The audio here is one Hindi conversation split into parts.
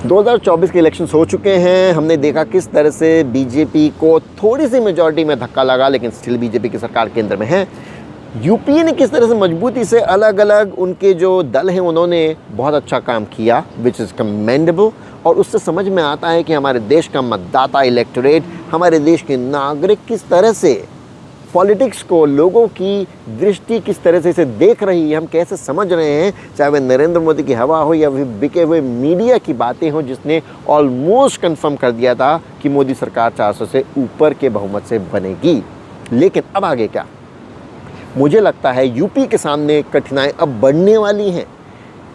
2024 के इलेक्शंस हो चुके हैं। हमने देखा किस तरह से बीजेपी को थोड़ी सी मेजॉरिटी में धक्का लगा, लेकिन स्टिल बीजेपी की सरकार केंद्र में है। यूपीए ने किस तरह से मजबूती से अलग अलग उनके जो दल हैं उन्होंने बहुत अच्छा काम किया, विच इज़ कमेंडेबल। और उससे समझ में आता है कि हमारे देश का मतदाता इलेक्टोरेट, हमारे देश के नागरिक किस तरह से पॉलिटिक्स को, लोगों की दृष्टि किस तरह से इसे देख रही है, हम कैसे समझ रहे हैं। चाहे वह नरेंद्र मोदी की हवा हो या फिर बिके हुए मीडिया की बातें हो, जिसने ऑलमोस्ट कंफर्म कर दिया था कि मोदी सरकार 400 से ऊपर के बहुमत से बनेगी। लेकिन अब आगे क्या? मुझे लगता है यूपी के सामने कठिनाई अब बढ़ने वाली हैं।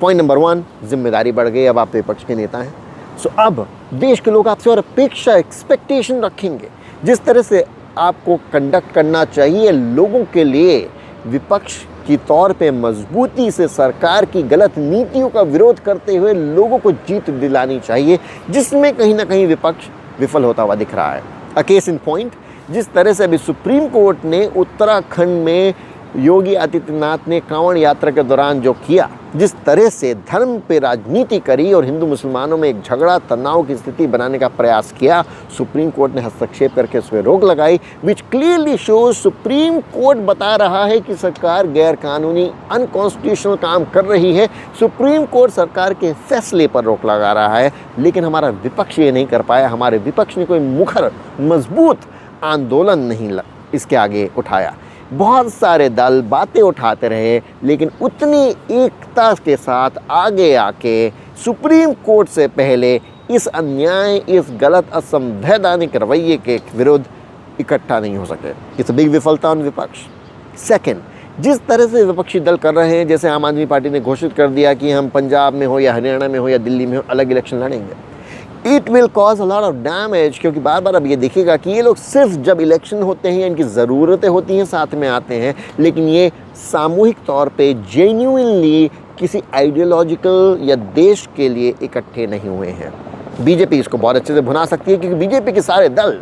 पॉइंट नंबर 1, जिम्मेदारी बढ़ गई, अब आप विपक्ष के नेता हैं। सो अब देश के लोग आपसे और अपेक्षा, एक्सपेक्टेशन रखेंगे। जिस तरह से आपको कंडक्ट करना चाहिए लोगों के लिए, विपक्ष की तौर पे मजबूती से सरकार की गलत नीतियों का विरोध करते हुए लोगों को जीत दिलानी चाहिए, जिसमें कहीं ना कहीं विपक्ष विफल होता हुआ दिख रहा है। अ केस इन पॉइंट, जिस तरह से अभी सुप्रीम कोर्ट ने उत्तराखंड में योगी आदित्यनाथ ने कांवड़ यात्रा के दौरान जो किया, जिस तरह से धर्म पे राजनीति करी और हिंदू मुसलमानों में एक झगड़ा, तनाव की स्थिति बनाने का प्रयास किया, सुप्रीम कोर्ट ने हस्तक्षेप करके उस पर रोक लगाई, विच क्लियरली शोज सुप्रीम कोर्ट बता रहा है कि सरकार गैर कानूनी, अनकॉन्स्टिट्यूशनल काम कर रही है। सुप्रीम कोर्ट सरकार के फैसले पर रोक लगा रहा है, लेकिन हमारा विपक्ष ये नहीं कर पाया। हमारे विपक्ष ने कोई मुखर, मजबूत आंदोलन नहीं इसके आगे उठाया। बहुत सारे दल बातें उठाते रहे, लेकिन उतनी एकता के साथ आगे आके सुप्रीम कोर्ट से पहले इस अन्याय, इस गलत, असंवैधानिक रवैये के विरुद्ध इकट्ठा नहीं हो सके। इट्स अ बिग विफलता ऑन विपक्ष। सेकंड, जिस तरह से विपक्षी दल कर रहे हैं, जैसे आम आदमी पार्टी ने घोषित कर दिया कि हम पंजाब में हो या हरियाणा में हो या दिल्ली में हो अलग इलेक्शन लड़ेंगे, it will cause a lot of damage. क्योंकि बार बार अब ये देखिएगा कि ये लोग सिर्फ जब इलेक्शन होते हैं, इनकी ज़रूरतें होती हैं, साथ में आते हैं, लेकिन ये सामूहिक तौर पे जेन्युइनली किसी आइडियोलॉजिकल या देश के लिए इकट्ठे नहीं हुए हैं। बीजेपी इसको बहुत अच्छे से भुना सकती है, क्योंकि बीजेपी के सारे दल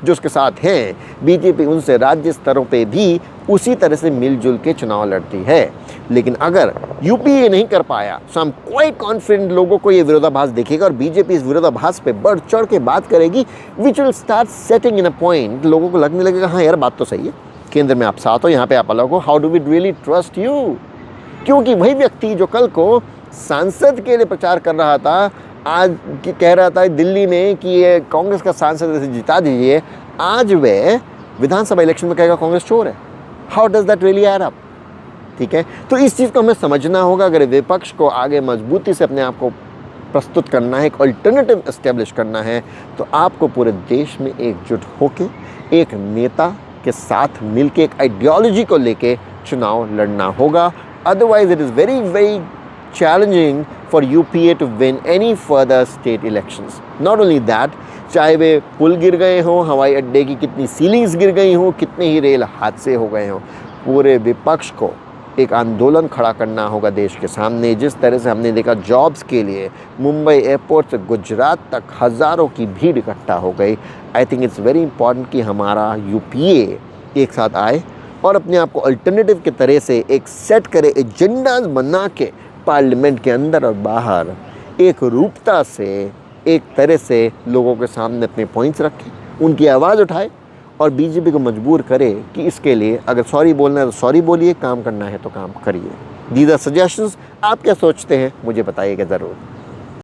जो उसके साथ हैं, बीजेपी उनसे राज्य स्तरों पे भी उसी तरह से मिलजुल के चुनाव लड़ती है। लेकिन अगर यूपी ये नहीं कर पाया, सो आई एम क्वाइट कॉन्फिडेंट लोगों को ये विरोधाभास देखेगा और बीजेपी इस विरोधाभास पे बढ़ चढ़ के बात करेगी, which will start setting in a point. लोगों को लगने लगेगा हाँ यार बात तो सही है, केंद्र में आप साथ हो, यहाँ पे आप अलग हो, how do we really trust you. क्योंकि वही व्यक्ति जो कल को सांसद के लिए प्रचार कर रहा था, आज कह रहा था दिल्ली में कि ये कांग्रेस का सांसद इसे जिता दीजिए, आज वह विधानसभा इलेक्शन में कहेगा कांग्रेस चोर है। How does that really add up? ठीक है, तो इस चीज़ को हमें समझना होगा। अगर विपक्ष को आगे मजबूती से अपने आप को प्रस्तुत करना है, एक अल्टरनेटिव एस्टेब्लिश करना है, तो आपको पूरे देश में एकजुट होकर एक नेता के साथ मिलकर एक आइडियोलॉजी को लेके चुनाव लड़ना होगा। Otherwise it is very very challenging for UPA to win any further state elections. Not only that, चाहे वे पुल गिर गए हों, हवाई अड्डे की कितनी सीलिंग्स गिर गई हों, कितने ही रेल हादसे हो गए हों, पूरे विपक्ष को एक आंदोलन खड़ा करना होगा देश के सामने। जिस तरह से हमने देखा जॉब्स के लिए मुंबई एयरपोर्ट से गुजरात तक हज़ारों की भीड़ इकट्ठा हो गई। I think it's very important कि हमारा यूपीए एक साथ आए और अपने आप को अल्टरनेटिव के तरह से एक सेट करे, एजेंडाज बना के पार्लियामेंट के अंदर और बाहर एक रूपता से, एक तरह से लोगों के सामने अपने पॉइंट्स रखें, उनकी आवाज़ उठाए और बीजेपी को मजबूर करे कि इसके लिए अगर सॉरी बोलना है तो सॉरी बोलिए, काम करना है तो काम करिए। These are suggestions. आप क्या सोचते हैं मुझे बताइएगा ज़रूर।